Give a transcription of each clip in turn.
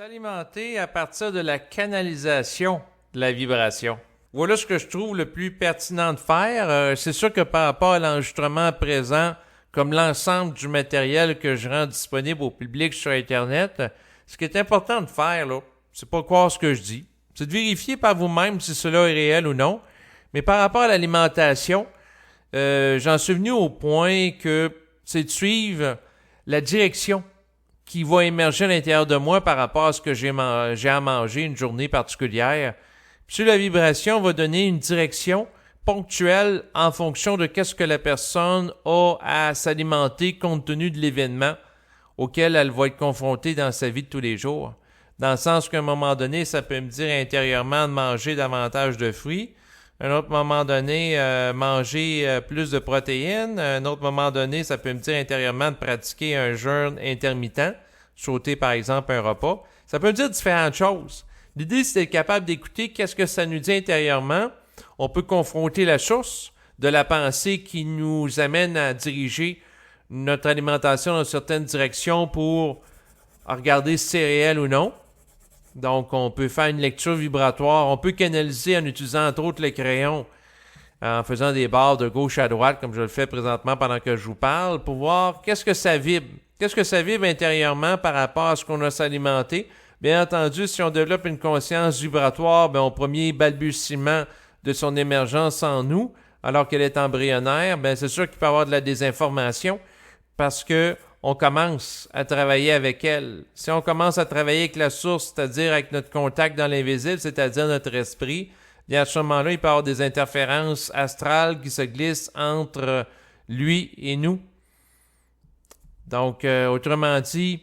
S'alimenter à partir de la canalisation de la vibration. Voilà ce que je trouve le plus pertinent de faire. C'est sûr que par rapport à l'enregistrement présent, comme l'ensemble du matériel que je rends disponible au public sur Internet, ce qui est important de faire, là, c'est pas croire ce que je dis. C'est de vérifier par vous-même si cela est réel ou non. Mais par rapport à l'alimentation, j'en suis venu au point que c'est de suivre la direction qui va émerger à l'intérieur de moi par rapport à ce que j'ai à manger une journée particulière. Puis la vibration va donner une direction ponctuelle en fonction de qu'est-ce que la personne a à s'alimenter compte tenu de l'événement auquel elle va être confrontée dans sa vie de tous les jours. Dans le sens qu'à un moment donné, ça peut me dire intérieurement de manger davantage de fruits. À un autre moment donné, manger plus de protéines. À un autre moment donné, ça peut me dire intérieurement de pratiquer un jeûne intermittent, sauter par exemple un repas. Ça peut me dire différentes choses. L'idée, c'est d'être capable d'écouter qu'est-ce que ça nous dit intérieurement. On peut confronter la source de la pensée qui nous amène à diriger notre alimentation dans certaines directions pour regarder si c'est réel ou non. Donc, on peut faire une lecture vibratoire. On peut canaliser en utilisant entre autres le crayon, en faisant des barres de gauche à droite, comme je le fais présentement pendant que je vous parle, pour voir qu'est-ce que ça vibre. Qu'est-ce que ça vibre intérieurement par rapport à ce qu'on a s'alimenter. Bien entendu, si on développe une conscience vibratoire, bien, au premier balbutiement de son émergence en nous, alors qu'elle est embryonnaire, bien, c'est sûr qu'il peut y avoir de la désinformation parce que on commence à travailler avec elle. Si on commence à travailler avec la source, c'est-à-dire avec notre contact dans l'invisible, c'est-à-dire notre esprit, bien à ce moment-là, il peut y avoir des interférences astrales qui se glissent entre lui et nous. Donc, autrement dit,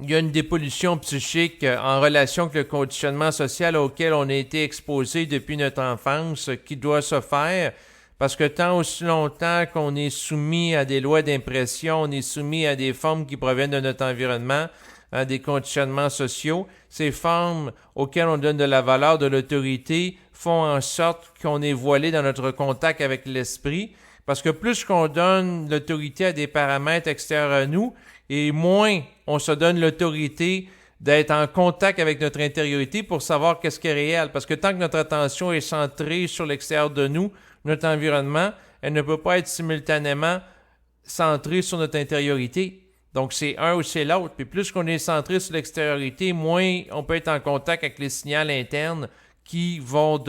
il y a une dépollution psychique en relation avec le conditionnement social auquel on a été exposé depuis notre enfance qui doit se faire. Parce que tant aussi longtemps qu'on est soumis à des lois d'impression, on est soumis à des formes qui proviennent de notre environnement, à des conditionnements sociaux, ces formes auxquelles on donne de la valeur, de l'autorité, font en sorte qu'on est voilé dans notre contact avec l'esprit. Parce que plus qu'on donne l'autorité à des paramètres extérieurs à nous, et moins on se donne l'autorité d'être en contact avec notre intériorité pour savoir qu'est-ce qui est réel. Parce que tant que notre attention est centrée sur l'extérieur de nous, notre environnement, elle ne peut pas être simultanément centrée sur notre intériorité. Donc, c'est un ou c'est l'autre. Puis plus qu'on est centré sur l'extériorité, moins on peut être en contact avec les signaux internes qui vont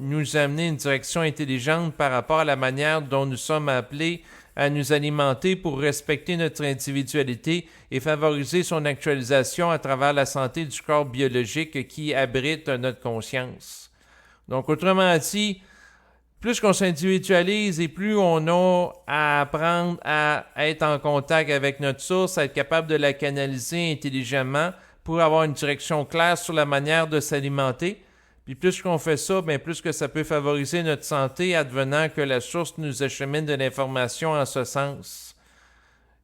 nous amener une direction intelligente par rapport à la manière dont nous sommes appelés à nous alimenter pour respecter notre individualité et favoriser son actualisation à travers la santé du corps biologique qui abrite notre conscience. Donc, autrement dit, plus qu'on s'individualise et plus on a à apprendre à être en contact avec notre source, à être capable de la canaliser intelligemment pour avoir une direction claire sur la manière de s'alimenter. Puis plus qu'on fait ça, bien plus que ça peut favoriser notre santé, advenant que la source nous achemine de l'information en ce sens.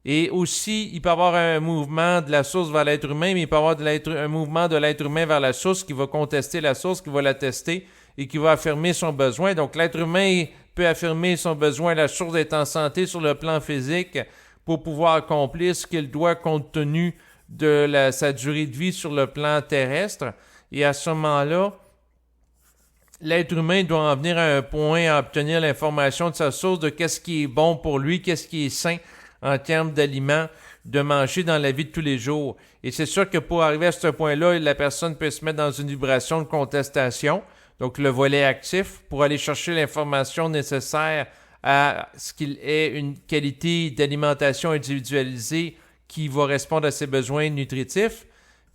Et aussi, il peut y avoir un mouvement de la source vers l'être humain, mais il peut y avoir un mouvement de l'être humain vers la source qui va contester la source, qui va la tester et qui va affirmer son besoin. Donc, l'être humain peut affirmer son besoin, la source d'être en santé sur le plan physique pour pouvoir accomplir ce qu'il doit compte tenu de sa durée de vie sur le plan terrestre. Et à ce moment-là, l'être humain doit en venir à un point à obtenir l'information de sa source de qu'est-ce qui est bon pour lui, qu'est-ce qui est sain en termes d'aliments, de manger dans la vie de tous les jours. Et c'est sûr que pour arriver à ce point-là, la personne peut se mettre dans une vibration de contestation, donc le volet actif, pour aller chercher l'information nécessaire à ce qu'il ait une qualité d'alimentation individualisée qui va répondre à ses besoins nutritifs.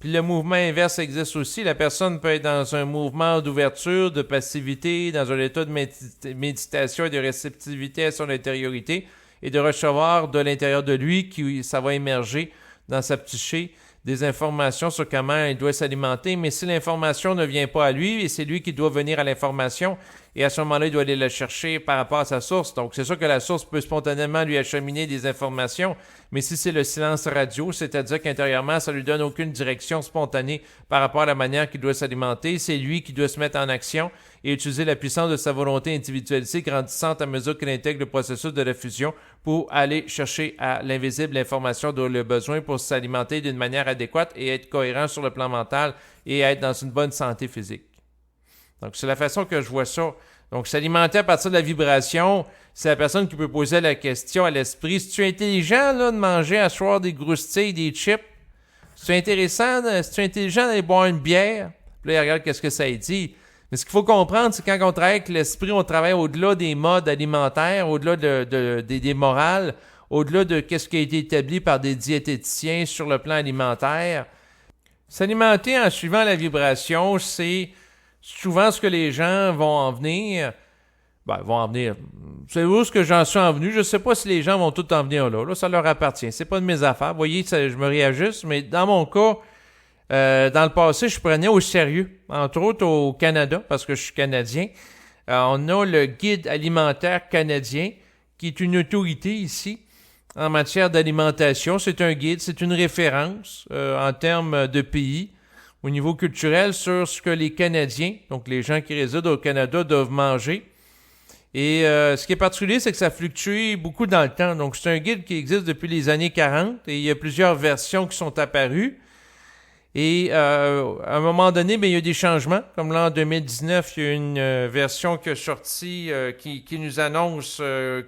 Puis le mouvement inverse existe aussi. La personne peut être dans un mouvement d'ouverture, de passivité, dans un état de méditation et de réceptivité à son intériorité et de recevoir de l'intérieur de lui, ça va émerger dans sa psyché, des informations sur comment il doit s'alimenter. Mais si l'information ne vient pas à lui et c'est lui qui doit venir à l'information, et à ce moment-là, il doit aller le chercher par rapport à sa source. Donc, c'est sûr que la source peut spontanément lui acheminer des informations, mais si c'est le silence radio, c'est-à-dire qu'intérieurement, ça lui donne aucune direction spontanée par rapport à la manière qu'il doit s'alimenter, c'est lui qui doit se mettre en action et utiliser la puissance de sa volonté individualisée grandissante à mesure qu'il intègre le processus de la fusion pour aller chercher à l'invisible l'information dont il a besoin pour s'alimenter d'une manière adéquate et être cohérent sur le plan mental et être dans une bonne santé physique. Donc, c'est la façon que je vois ça. Donc, s'alimenter à partir de la vibration, c'est la personne qui peut poser la question à l'esprit. C'est-tu intelligent là, de manger à soir des croustilles, des chips? C'est-tu intéressant? C'est-tu intelligent d'aller boire une bière? Puis là, il regarde qu'est-ce que ça dit. Mais ce qu'il faut comprendre, c'est quand on travaille avec l'esprit, on travaille au-delà des modes alimentaires, au-delà des morales, au-delà de ce qui a été établi par des diététiciens sur le plan alimentaire. S'alimenter en suivant la vibration, c'est souvent ce que les gens vont en venir. C'est où ce que j'en suis en venu? Je ne sais pas si les gens vont tous en venir là. Là, ça leur appartient. C'est pas de mes affaires. Vous voyez, je me réajuste, mais dans mon cas, dans le passé, je prenais au sérieux, entre autres au Canada, parce que je suis Canadien. On a le Guide alimentaire canadien, qui est une autorité ici en matière d'alimentation. C'est un guide, c'est une référence en termes de pays, au niveau culturel, sur ce que les Canadiens, donc les gens qui résident au Canada, doivent manger. Et ce qui est particulier, c'est que ça fluctue beaucoup dans le temps. Donc, c'est un guide qui existe depuis les années 40 et il y a plusieurs versions qui sont apparues. Et à un moment donné, il y a des changements. Comme là, en 2019, il y a une version qui est sortie qui nous annonce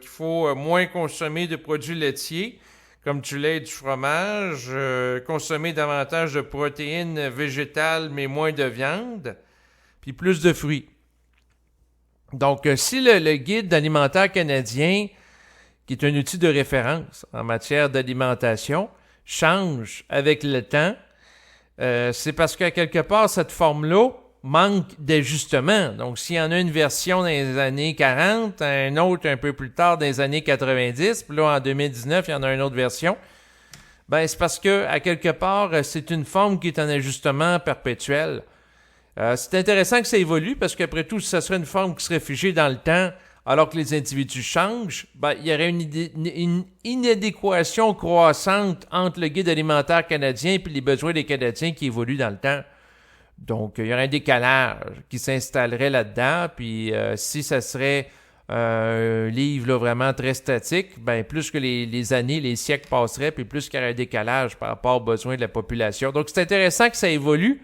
qu'il faut moins consommer de produits laitiers, comme du lait et du fromage, consommer davantage de protéines végétales, mais moins de viande, puis plus de fruits. Donc, si le guide alimentaire canadien, qui est un outil de référence en matière d'alimentation, change avec le temps, c'est parce qu'à quelque part, cette forme-là manque d'ajustement. Donc, s'il y en a une version dans les années 40, un autre un peu plus tard dans les années 90, puis là, en 2019, il y en a une autre version, c'est parce que, à quelque part, c'est une forme qui est en ajustement perpétuel. C'est intéressant que ça évolue, parce qu'après tout, si ça serait une forme qui serait figée dans le temps, alors que les individus changent, il y aurait une inadéquation croissante entre le guide alimentaire canadien et les besoins des Canadiens qui évoluent dans le temps. Donc, il y aurait un décalage qui s'installerait là-dedans, puis si ça serait un livre là, vraiment très statique, plus que les années, les siècles passeraient, puis plus qu'il y aurait un décalage par rapport aux besoins de la population. Donc, c'est intéressant que ça évolue,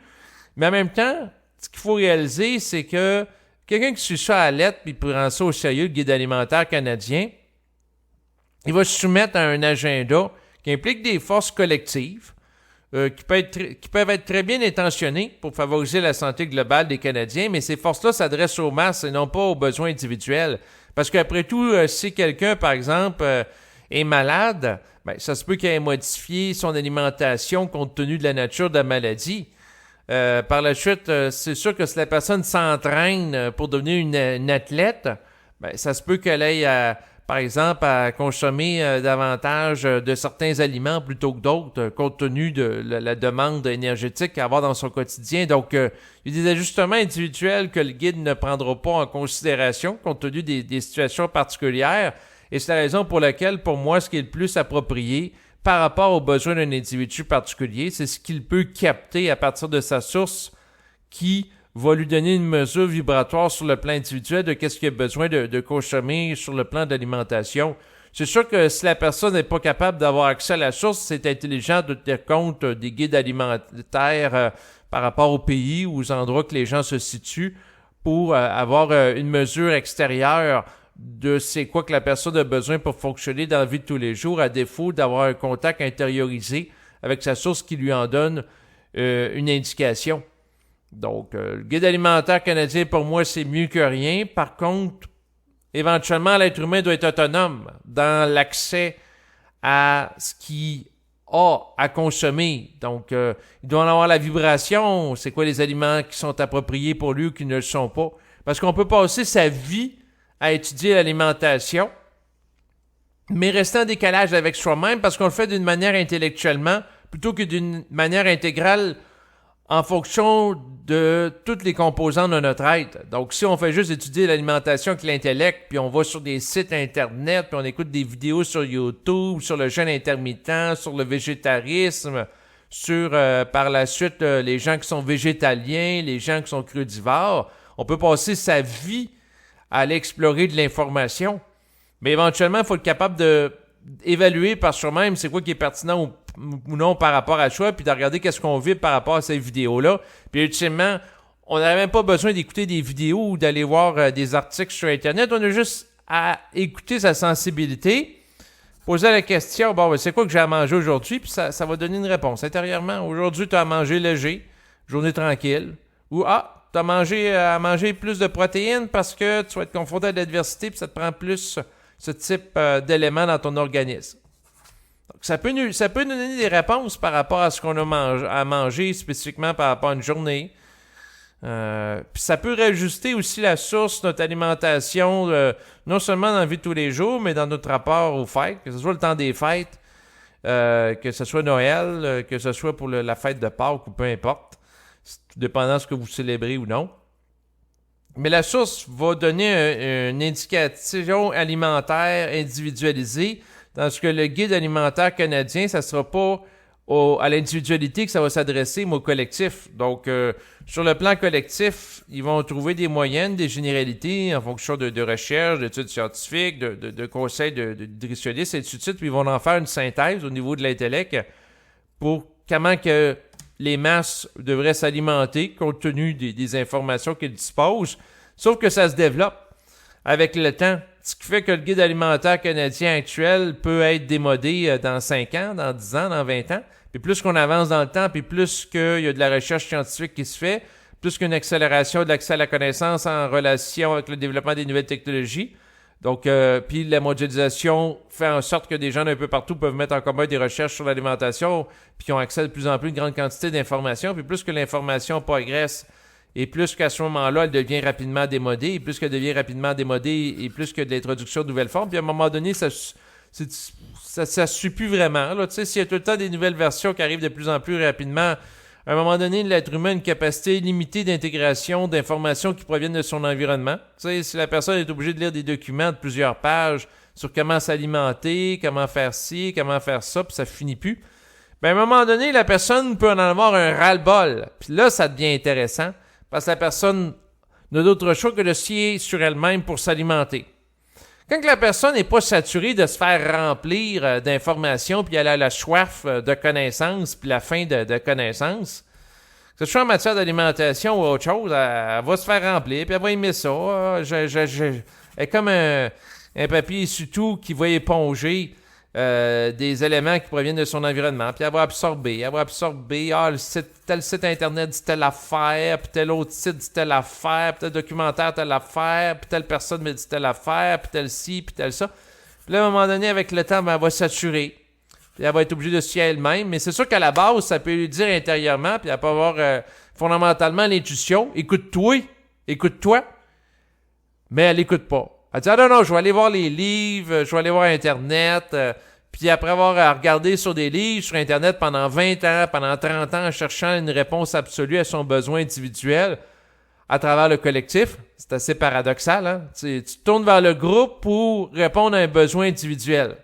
mais en même temps, ce qu'il faut réaliser, c'est que quelqu'un qui suit ça à la lettre puis prend ça au sérieux, le guide alimentaire canadien, il va se soumettre à un agenda qui implique des forces collectives qui peuvent être très bien intentionnées pour favoriser la santé globale des Canadiens, mais ces forces-là s'adressent aux masses et non pas aux besoins individuels. Parce qu'après tout, si quelqu'un, par exemple, est malade, ça se peut qu'il ait modifié son alimentation compte tenu de la nature de la maladie. Par la suite, c'est sûr que si la personne s'entraîne pour devenir une athlète, ça se peut qu'elle aille, par exemple, à consommer davantage de certains aliments plutôt que d'autres, compte tenu de la demande énergétique qu'elle va avoir dans son quotidien. Donc, il y a des ajustements individuels que le guide ne prendra pas en considération, compte tenu des situations particulières. Et c'est la raison pour laquelle, pour moi, ce qui est le plus approprié, par rapport aux besoins d'un individu particulier, c'est ce qu'il peut capter à partir de sa source qui va lui donner une mesure vibratoire sur le plan individuel de qu'est-ce qu'il a besoin de consommer sur le plan d'alimentation. C'est sûr que si la personne n'est pas capable d'avoir accès à la source, c'est intelligent de tenir compte des guides alimentaires par rapport au pays ou aux endroits que les gens se situent pour avoir une mesure extérieure de c'est quoi que la personne a besoin pour fonctionner dans la vie de tous les jours, à défaut d'avoir un contact intériorisé avec sa source qui lui en donne une indication. Donc, le guide alimentaire canadien, pour moi, c'est mieux que rien. Par contre, éventuellement, l'être humain doit être autonome dans l'accès à ce qu'il a à consommer. Donc, il doit en avoir la vibration. C'est quoi les aliments qui sont appropriés pour lui ou qui ne le sont pas? Parce qu'on peut passer sa vie à étudier l'alimentation, mais rester en décalage avec soi-même parce qu'on le fait d'une manière intellectuellement plutôt que d'une manière intégrale en fonction de toutes les composantes de notre être. Donc, si on fait juste étudier l'alimentation avec l'intellect, puis on va sur des sites Internet, puis on écoute des vidéos sur YouTube, sur le jeûne intermittent, sur le végétarisme, sur, par la suite, les gens qui sont végétaliens, les gens qui sont crudivores, on peut passer sa vie à aller explorer de l'information. Mais éventuellement, il faut être capable d'évaluer par soi-même c'est quoi qui est pertinent ou non par rapport à soi, puis de regarder qu'est-ce qu'on vit par rapport à ces vidéos-là. Puis ultimement, on n'a même pas besoin d'écouter des vidéos ou d'aller voir des articles sur Internet. On a juste à écouter sa sensibilité, poser la question, bon, c'est quoi que j'ai à manger aujourd'hui, puis ça va donner une réponse intérieurement. Aujourd'hui, tu as à manger léger, journée tranquille, ou tu as à manger plus de protéines parce que tu vas être confronté à l'adversité, puis ça te prend plus ce type d'éléments dans ton organisme. Donc, ça peut nous donner des réponses par rapport à ce qu'on a à manger, spécifiquement par rapport à une journée. Puis ça peut réajuster aussi la source, notre alimentation, non seulement dans la vie de tous les jours, mais dans notre rapport aux fêtes, que ce soit le temps des fêtes, que ce soit Noël, que ce soit pour la fête de Pâques ou peu importe, tout dépendant de ce que vous célébrez ou non. Mais la source va donner une indication alimentaire individualisée, tandis que le guide alimentaire canadien, ça ne sera pas à l'individualité que ça va s'adresser, mais au collectif. Donc, sur le plan collectif, ils vont trouver des moyennes, des généralités en fonction de recherches, d'études scientifiques, de conseils de nutritionnistes, et ainsi de suite. Puis ils vont en faire une synthèse au niveau de l'intellect pour comment que les masses devraient s'alimenter compte tenu des informations qu'ils disposent. Sauf que ça se développe avec le temps. Ce qui fait que le guide alimentaire canadien actuel peut être démodé dans 5 ans, dans 10 ans, dans 20 ans. Puis plus qu'on avance dans le temps, puis plus qu'il y a de la recherche scientifique qui se fait, plus qu'une accélération de l'accès à la connaissance en relation avec le développement des nouvelles technologies. Donc, puis la mondialisation fait en sorte que des gens d'un peu partout peuvent mettre en commun des recherches sur l'alimentation, puis qui ont accès de plus en plus à une grande quantité d'informations. Puis plus que l'information progresse, et plus qu'à ce moment-là, elle devient rapidement démodée, et plus qu'elle devient rapidement démodée, et plus que de l'introduction de nouvelles formes. Puis à un moment donné, ça ne suit plus vraiment. Là. Tu sais, s'il y a tout le temps des nouvelles versions qui arrivent de plus en plus rapidement, à un moment donné, l'être humain a une capacité limitée d'intégration d'informations qui proviennent de son environnement. Tu sais, si la personne est obligée de lire des documents de plusieurs pages sur comment s'alimenter, comment faire ci, comment faire ça, puis ça finit plus, bien, à un moment donné, la personne peut en avoir un ras-le-bol. Puis là, ça devient intéressant, parce que la personne n'a d'autre choix que de scier sur elle-même pour s'alimenter. Quand la personne n'est pas saturée de se faire remplir d'informations, puis elle a la soif de connaissances, puis la faim de connaissances, que ce soit en matière d'alimentation ou autre chose, elle va se faire remplir, puis elle va aimer ça. Elle est comme un papier essuie-tout qui va éponger des éléments qui proviennent de son environnement, puis elle va absorber, tel site internet dit telle affaire, puis tel autre site dit telle affaire, puis tel documentaire telle affaire, puis telle personne me dit telle affaire, puis tel ci, puis tel ça. Puis là, à un moment donné, avec le temps, ben, elle va saturer, puis elle va être obligée de se fier elle-même, mais c'est sûr qu'à la base, ça peut lui dire intérieurement, puis elle peut avoir fondamentalement l'intuition, écoute-toi, mais elle n'écoute pas. Elle dit, non, je vais aller voir les livres, je vais aller voir Internet. Puis après avoir regardé sur des livres, sur Internet pendant 20 ans, pendant 30 ans, en cherchant une réponse absolue à son besoin individuel à travers le collectif, c'est assez paradoxal, hein? Tu te tournes vers le groupe pour répondre à un besoin individuel.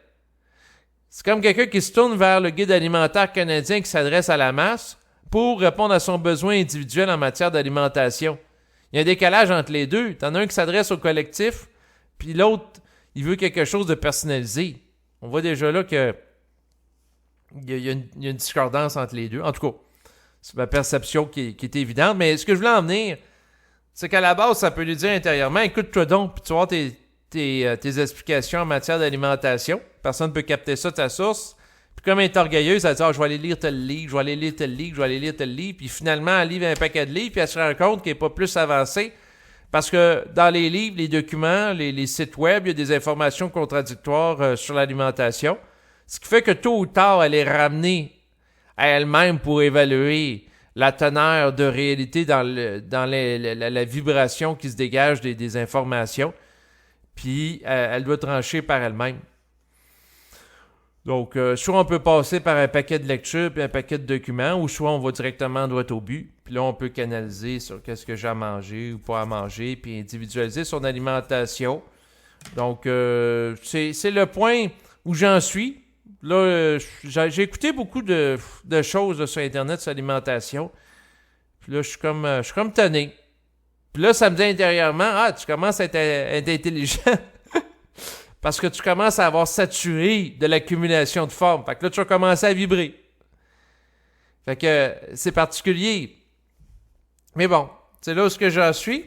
C'est comme quelqu'un qui se tourne vers le guide alimentaire canadien qui s'adresse à la masse pour répondre à son besoin individuel en matière d'alimentation. Il y a un décalage entre les deux. T'en as un qui s'adresse au collectif, puis l'autre, il veut quelque chose de personnalisé. On voit déjà là qu'il y a une discordance entre les deux. En tout cas, c'est ma perception qui est évidente. Mais ce que je voulais en venir, c'est qu'à la base, ça peut lui dire intérieurement, écoute-toi donc, puis tu vas voir tes explications en matière d'alimentation. Personne ne peut capter ça, ta source. Puis comme elle est orgueilleuse, elle dit, je vais aller lire tel livre, je vais aller lire tel livre, je vais aller lire tel livre. Puis finalement, elle livre un paquet de livres, puis elle se rend compte qu'elle n'est pas plus avancée. Parce que dans les livres, les documents, les sites web, il y a des informations contradictoires sur l'alimentation. Ce qui fait que tôt ou tard, elle est ramenée à elle-même pour évaluer la teneur de réalité dans la vibration qui se dégage des informations. Puis, elle doit trancher par elle-même. Donc, soit on peut passer par un paquet de lectures puis un paquet de documents, ou soit on va directement droit au but. Puis là, on peut canaliser sur qu'est-ce que j'ai à manger ou pas à manger, puis individualiser son alimentation. Donc, c'est le point où j'en suis. Là, j'ai écouté beaucoup de choses là, sur Internet sur l'alimentation. Puis là, je suis comme tanné. Puis là, ça me dit intérieurement, tu commences à être intelligent. Parce que tu commences à avoir saturé de l'accumulation de forme. Fait que là, tu vas commencer à vibrer. Fait que c'est particulier. Mais bon, c'est là où j'en suis.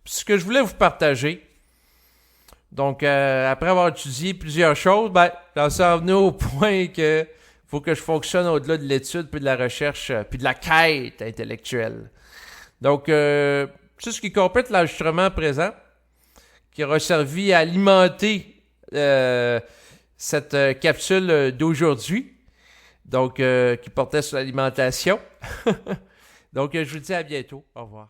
Puis ce que je voulais vous partager. Donc, après avoir étudié plusieurs choses, j'en suis revenu au point que faut que je fonctionne au-delà de l'étude, puis de la recherche, puis de la quête intellectuelle. Donc, c'est ce qui complète l'enregistrement présent, qui aura servi à alimenter cette capsule d'aujourd'hui, donc qui portait sur l'alimentation. Donc, je vous dis à bientôt. Au revoir.